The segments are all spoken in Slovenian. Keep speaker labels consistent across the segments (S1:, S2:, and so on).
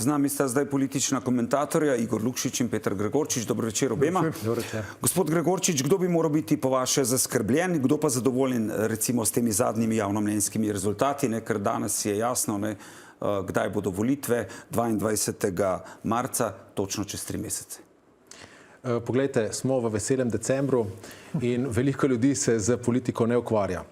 S1: Z nami sta zdaj politična komentatorja Igor Lukšič in Peter Gregorčič. Dobro večer obema. Gospod Gregorčič, kdo bi moral biti po vaše zaskrbljen, kdo pa zadovoljen recimo s temi zadnjimi javnomnenjskimi rezultati, ker danes je jasno, kdaj bodo volitve, 22. marca, točno čez 3 mesece.
S2: Poglejte, smo v veselem decembru in veliko ljudi se z politiko ne ukvarja.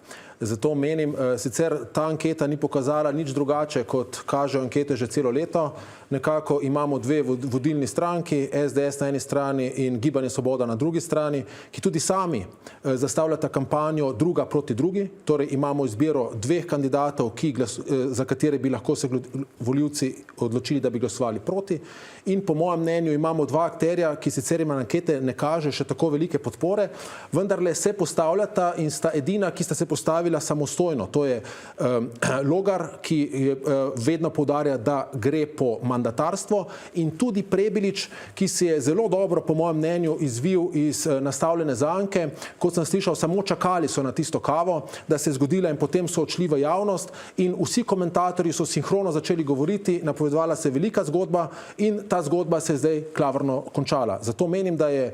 S2: Zato menim, sicer ta anketa ni pokazala nič drugače, kot kažejo ankete že celo leto. Nekako imamo dve vodilni stranki, SDS na eni strani in Gibanje Svoboda na drugi strani, ki tudi sami zastavljata kampanjo druga proti drugi. Torej imamo izbiro dveh kandidatov, za katere bi lahko se volivci odločili, da bi glasovali proti. In po mojem mnenju imamo dva akterja, ki sicer ima ankete ne kaže še tako velike podpore, vendarle se postavljata in sta edina, ki sta se postavila samostojno. To je Logar, ki vedno poudarja, da gre po mandatarstvo, in tudi Prebilič, ki si je zelo dobro, po mojem mnenju, izvil iz nastavljene zanke. Kot sem slišal, samo čakali so na tisto kavo, da se je zgodila, in potem so odšli v javnost in vsi komentatorji so sinhrono začeli govoriti, napovedovala se je velika zgodba in ta zgodba se je zdaj klavrno končala. Zato menim, da je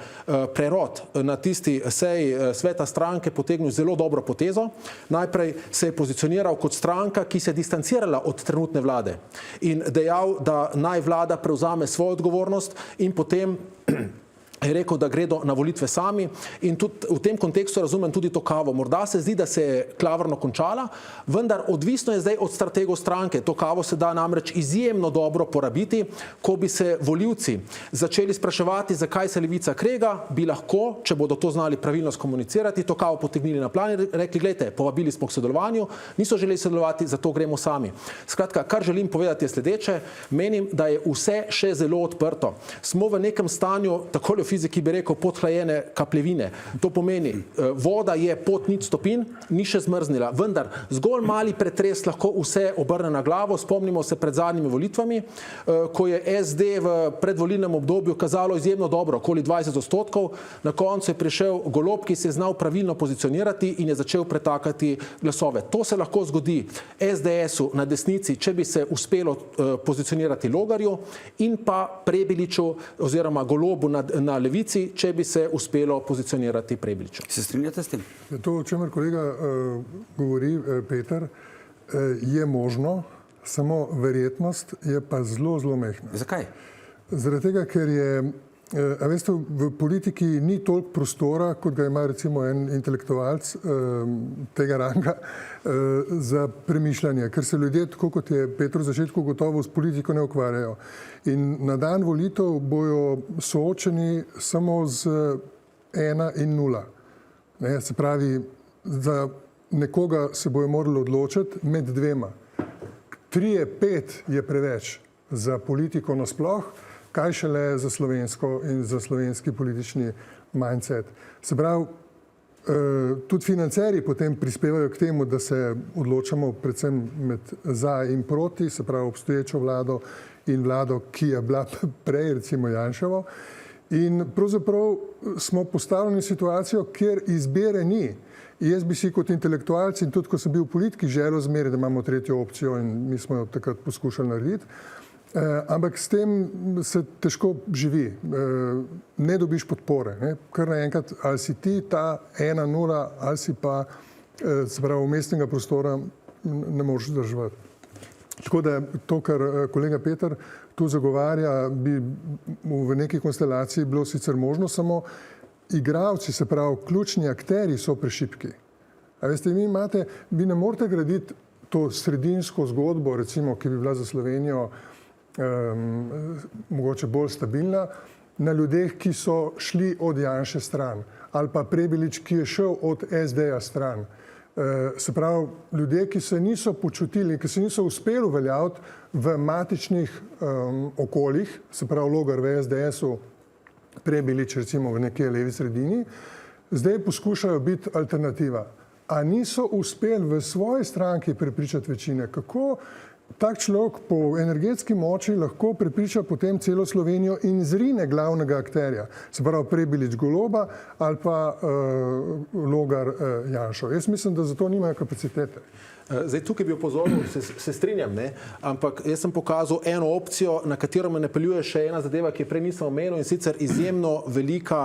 S2: prerod na tisti seji sveta stranke potegnil zelo dobro potezo. Najprej se je pozicioniral kot stranka, ki se je distancirala od trenutne vlade in dejal, da naj vlada prevzame svojo odgovornost, in potem je rekel, da gredo na volitve sami, in tudi v tem kontekstu razumem tudi to kavo. Morda se zdi, da se je klavrno končala, vendar odvisno je zdaj od strategov stranke. To kavo se da namreč izjemno dobro porabiti. Ko bi se volivci začeli spraševati, zakaj se Levica krega, bi lahko, če bodo to znali pravilno skomunicirati, to kavo potegnili na plan in rekli, gledajte, povabili smo k sodelovanju, niso želeli sodelovati, zato gremo sami. Skratka, kar želim povedati je sledeče: menim, da je vse še zelo odprto. Smo v nekem stanju, takole fiziki bi rekel, podhlajene kapljevine. To pomeni, voda je pod 0 stopinj, ni še zmrznila, vendar zgolj mali pretres lahko vse obrne na glavo. Spomnimo se pred zadnjimi volitvami, ko je SD v predvolilnem obdobju kazalo izjemno dobro, okoli 20%, na koncu je prišel Golob, ki se je znal pravilno pozicionirati in je začel pretakati glasove. To se lahko zgodi SDS-u na desnici, če bi se uspelo pozicionirati Logarju, in pa Prebiliču oziroma Golobu na Levici, če bi se uspelo pozicionirati Prebiliču.
S1: Se strinjate s tem?
S3: To, o čemer kolega govori, Peter, je možno, samo verjetnost je pa zelo, zelo mehna.
S1: Zakaj?
S3: Zaradi tega, ker je, a veste, v politiki ni toliko prostora, kot ga ima recimo en intelektualc tega ranga, za premišljanje, ker se ljudje, tako kot je Petr v začetku gotovo, s politiko ne ukvarjajo. In na dan volitev bojo soočeni samo z 1 in 0. Se pravi, za nekoga se bojo morali odločiti med dvema. 3, 5 je preveč za politiko nasploh, kaj šele za slovensko in za slovenski politični mindset. Se pravi, tudi financerji potem prispevajo k temu, da se odločamo predvsem med za in proti, se pravi obstoječo vlado in vlado, ki je bila prej, recimo Janševo. In pravzaprav smo postavljeni v situacijo, kjer izbire ni. Jaz bi si kot intelektualci, in tudi ko sem bil v politiki, želel zmeraj, da imamo tretjo opcijo, in mi smo jo takrat poskušali narediti. Ampak s tem se težko živi, ne dobiš podpore. Kar naenkrat, ali si ti ta 1-0, ali si pa, se pravi, umestnega prostora ne moreš zdržati. Tako da to, kar kolega Peter tu zagovarja, bi v neki konstelaciji bilo sicer možno, samo igralci, se pravi, ključni akteri so prešibki. A veste, vi ne morete graditi to sredinsko zgodbo, recimo, ki bi bila za Slovenijo mogoče bolj stabilna, na ljudeh, ki so šli od Janše stran, ali pa Prebilič, ki je šel od SD-ja stran. Se pravi, ljudje, ki se niso počutili, ki se niso uspeli uveljaviti v matičnih okoljih, se pravi Logar v SDS-u, Prebilič recimo v nekje levi sredini, zdaj poskušajo biti alternativa. A niso uspeli v svoji stranki prepričati večine? Kako tak človek po energetski moči lahko prepriča potem celo Slovenijo in zrine glavnega akterja, se pravi Prebilič Goloba ali pa Logar Janšo? Jaz mislim, da za to nimajo kapacitete.
S2: Zdaj, tukaj bi opozoril, se strinjam, ne? Ampak jaz sem pokazal eno opcijo, na katero me napeljuje še ena zadeva, ki je prej nisem omenil, in sicer izjemno velika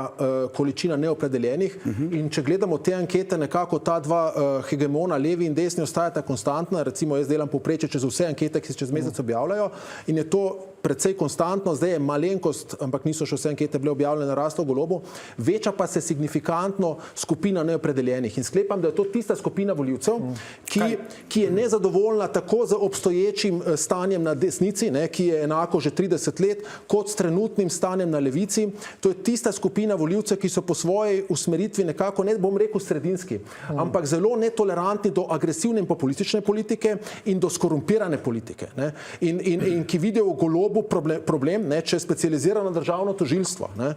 S2: količina neopredeljenih. In če gledamo te ankete, nekako ta dva hegemona, levi in desni, ostajata konstantna. Recimo jaz delam povprečje čez vse ankete, ki se čez mesec objavljajo, in je to precej konstantno. Zdaj je malenkost, ampak niso še vse ankete bile objavljene, raslo v Golobu, veča pa se signifikantno skupina neopredeljenih. In sklepam, da je to tista skupina volivcev, ki je nezadovoljna tako z obstoječim stanjem na desnici, ne, ki je enako že 30 let, kot s trenutnim stanjem na levici. To je tista skupina volivcev, ki so po svoji usmeritvi nekako, ne bom rekel sredinski, ampak zelo netolerantni do agresivne in populistične politike in do skorumpirane politike. Ne. In ki vidijo v Golobu problem, ne, če je specializirano državno tožilstvo, ne,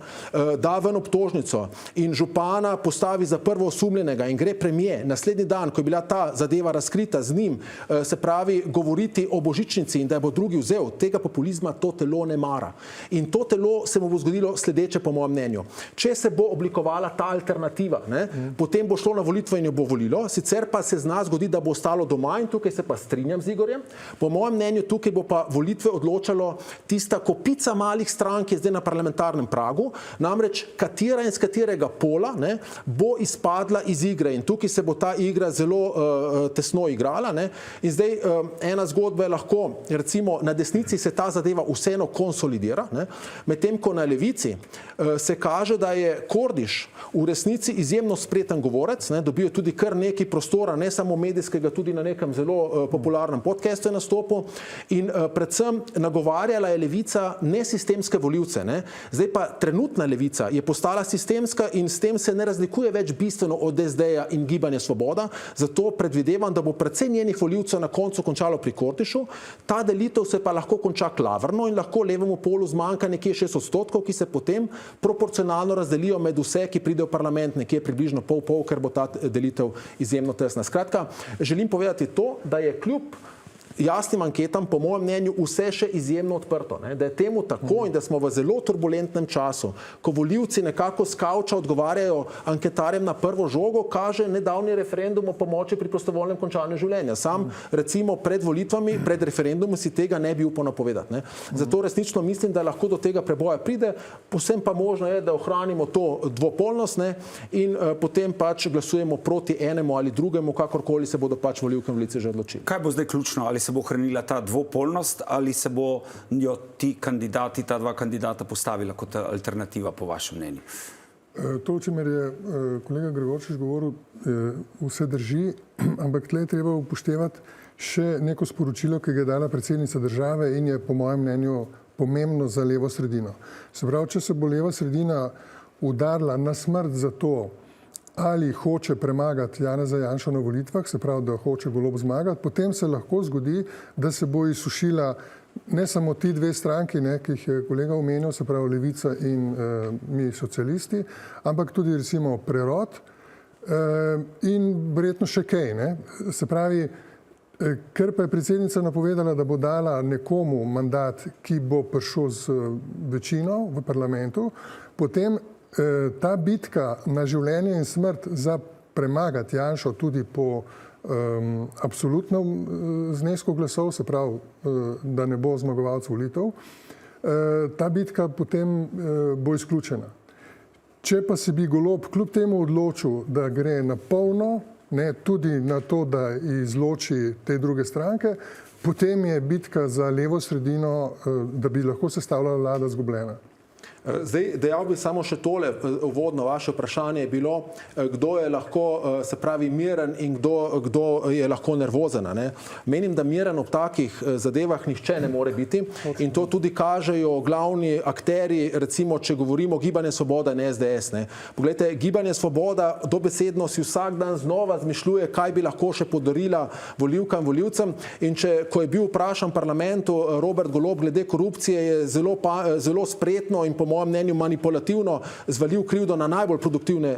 S2: da ven obtožnico in župana postavi za prvo osumljenega in gre premier naslednji dan, ko je bila ta zadeva razkrita z njim, se pravi govoriti o božičnici in da je bo drugi vzel, tega populizma to telo ne mara. In to telo se mu bo zgodilo sledeče, po mojem mnenju. Če se bo oblikovala ta alternativa, ne, potem bo šlo na volitve in jo bo volilo, sicer pa se zna zgoditi, da bo ostalo doma, in tukaj se pa strinjam z Igorjem. Po mojem mnenju tukaj bo pa volitve odločalo tista kopica malih strank, ki je zdaj na parlamentarnem pragu, namreč katera in z katerega pola, ne, bo izpadla iz igre, in tukaj se bo ta igra zelo tesno igrala. Ne. In zdaj ena zgodba je lahko, recimo na desnici se ta zadeva vseeno konsolidira, medtem ko na levici se kaže, da je Kordiš v resnici izjemno spreten govorec, ne, dobijo tudi kar nekaj prostora, ne samo medijskega, tudi na nekem zelo popularnem podcastu je nastopil, in predvsem nagovarjala je levica nesistemske volivce. Ne. Zdaj pa trenutna levica je postala sistemska in s tem se ne razlikuje več bistveno od SD-ja in Gibanja Svoboda, zato predvidevam, da bo predvsem njenih volivcev na koncu končalo pri Kordišu. Ta delitev se pa lahko konča klavrno in lahko levemu polu zmanjka nekje 6%, ki se potem proporcionalno razdelijo med vse, ki pridejo v parlament, nekje približno pol, ker bo ta delitev izjemno tesna. Skratka, želim povedati to, da je kljub jasnim anketam, po mojem mnenju, vse še izjemno odprto. Ne? Da je temu tako in da smo v zelo turbulentnem času, ko volivci nekako s kavča odgovarjajo anketarjem na prvo žogo, kaže nedavni referendum o pomoči pri prostovoljnem končanju življenja. Sam, recimo, pred volitvami, pred referendumom si tega ne bi upal napovedati. Ne? Zato resnično mislim, da lahko do tega preboja pride, povsem pa možno je, da ohranimo to dvopolnost, ne? In potem pač glasujemo proti enemu ali drugemu, kakorkoli se bodo pač volivke in volivci že odločili.
S1: Kaj bo zdaj ključno? Ali se bo ohranila ta dvopolnost ali se bo ti kandidati, ta dva kandidata postavila kot alternativa, po vašem mnenju?
S3: To, o čemer je kolega Gregorčič govoril, vse drži, ampak tle je treba upoštevati še neko sporočilo, ki ga je dala predsednica države in je po mojem mnenju pomembno za levo sredino. Se pravi, če se bo leva sredina udarila na smrt za to, ali hoče premagati Janeza Janšo na volitvah, se pravi, da hoče Golob zmagati, potem se lahko zgodi, da se bo izsušila ne samo ti dve stranki, ne, ki jih je kolega omenil, se pravi Levica in mi socialisti, ampak tudi recimo Prerod in verjetno še kaj. Ne. Se pravi, ker pa je predsednica napovedala, da bo dala nekomu mandat, ki bo prišel z večino v parlamentu, potem ta bitka na življenje in smrt za premagati Janšo tudi po absolutnem znesku glasov, se pravi, da ne bo zmagovalcev volitev, ta bitka potem bo izključena. Če pa se bi Golob kljub temu odločil, da gre na polno, ne, tudi na to, da izloči te druge stranke, potem je bitka za levo sredino, da bi lahko sestavljala vlada, izgubljena.
S2: Zdaj, dejal bi samo še tole, uvodno vaše vprašanje je bilo, kdo je lahko, se pravi, miren in kdo je lahko nervozen. Ne? Menim, da miren ob takih zadevah nihče ne more biti in to tudi kažejo glavni akteri, recimo, če govorimo Gibanje Svoboda in SDS. Ne? Poglejte, Gibanje Svoboda dobesedno si vsak dan znova zmišljuje, kaj bi lahko še podarila volivkam in volivcem, in ko je bil vprašan parlamentu Robert Golob glede korupcije, je zelo spretno in po mojem mnenju manipulativno zvalil krivdo na najbolj produktivne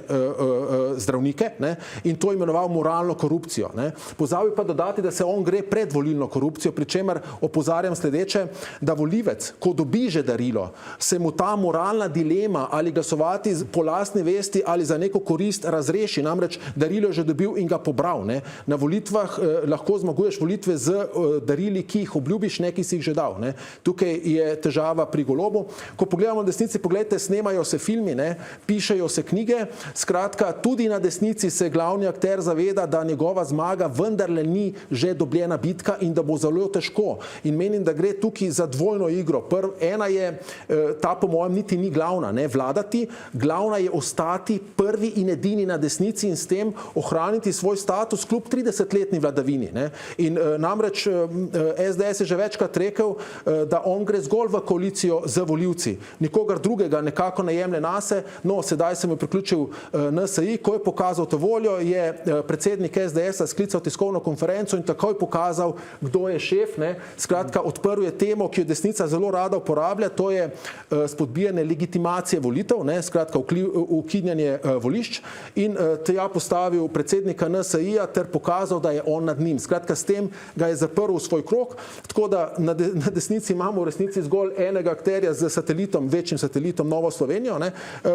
S2: zdravnike, ne, in to imenoval moralno korupcijo. Ne. Pozabil pa dodati, da se on gre pred volilno korupcijo, pri čemer opozarjam sledeče, da volivec, ko dobi že darilo, se mu ta moralna dilema ali glasovati po lastni vesti ali za neko korist razreši, namreč darilo je že dobil in ga pobral. Ne. Na volitvah lahko zmaguješ volitve z darili, ki jih obljubiš, ne ki si jih že dal. Ne. Tukaj je težava pri Golobu. Ko pogledamo na desnici, pogledajte, snemajo se filmi, ne, pišejo se knjige, skratka, tudi na desnici se glavni akter zaveda, da njegova zmaga vendarle ni že dobljena bitka in da bo zelo težko. In menim, da gre tukaj za dvojno igro. Ena je, ta po mojem niti ni glavna, ne, vladati, glavna je ostati prvi in edini na desnici in s tem ohraniti svoj status kljub 30-letni vladavini. Ne. In namreč SDS je že večkrat rekel, da on gre zgolj v koalicijo z volivci. Nikogar drugega nekako ne jemlje nase. No, sedaj sem jo priključil NSI, ko je pokazal to voljo, je predsednik SDS-a sklical tiskovno konferenco in takoj pokazal, kdo je šef. Ne. Skratka, odprl je temo, ki jo desnica zelo rada uporablja, to je spodbijanje legitimacije volitev, ne, skratka, ukinjanje volišč in tja postavil predsednika NSI-ja ter pokazal, da je on nad njim. Skratka, s tem ga je zaprl v svoj krog, tako da na desnici imamo v resnici zgolj enega akterja z satelitom, večjim satelitom Novo Slovenijo, ne.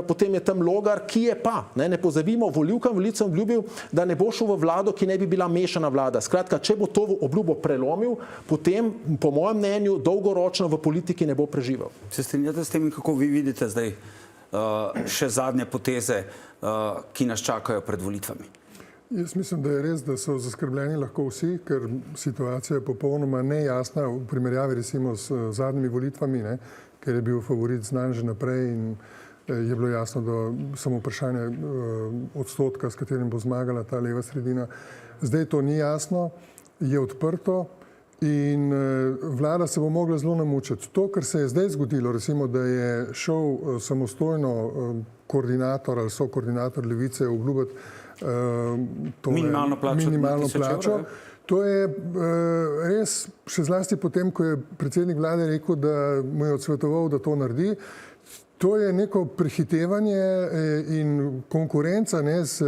S2: Potem je tam Logar, ki je pa, ne pozabimo, volivkam, volivcem obljubil, da ne bo šel v vlado, ki ne bi bila mešana vlada. Skratka, če bo to obljubo prelomil, potem, po mojem mnenju, dolgoročno v politiki ne bo preživel.
S1: Se strinjate s tem, kako vi vidite zdaj še zadnje poteze, ki nas čakajo pred volitvami?
S3: Jaz mislim, da je res, da so zaskrbljeni lahko vsi, ker situacija je popolnoma nejasna v primerjavi recimo s zadnjimi volitvami, ne, ker je bil favorit znan že naprej in je bilo jasno, da samo vprašanje odstotka, s katerim bo zmagala ta leva sredina. Zdaj to ni jasno, je odprto in vlada se bo mogla zelo namučiti. To, kar se je zdaj zgodilo, recimo, da je šel samostojno koordinator ali sokoordinator Levice obljubiti
S1: minimalno plačo.
S3: To je res, še zlasti potem, ko je predsednik vlade rekel, da mu je odsvetoval, da to naredi. To je neko prehitevanje in konkurenca, ne, s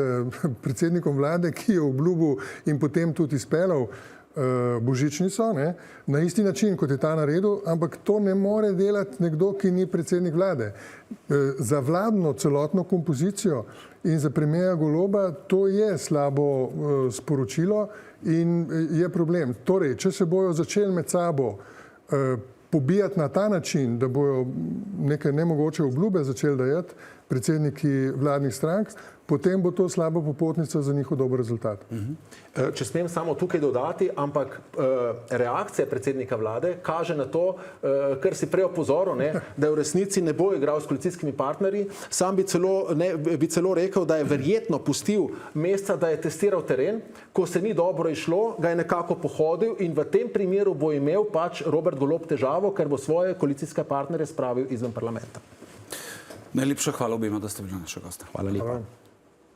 S3: predsednikom vlade, ki je obljubil in potem tudi izpeljal božičnico, ne, na isti način, kot je ta naredil, ampak to ne more delati nekdo, ki ni predsednik vlade. Za vladno celotno kompozicijo in za premierja Goloba to je slabo sporočilo in je problem. Torej, če se bojo začeli med sabo pobijati na ta način, da bojo neke nemogoče obljube začeli dajati predsedniki vladnih strank, potem bo to slaba popotnica za njihov dober rezultat.
S2: Če smem samo tukaj dodati, ampak reakcija predsednika vlade kaže na to, kar si prej opozoril, ne, da v resnici ne bo igral s koalicijskimi partnerji. Sam bi celo rekel, da je verjetno pustil meseca, da je testiral teren, ko se ni dobro išlo, ga je nekako pohodil in v tem primeru bo imel pač Robert Golob težavo, ker bo svoje koalicijske partnerje spravil izven parlamenta.
S1: Najlepša hvala obema, da ste bili naša gosta.
S2: Hvala lepa.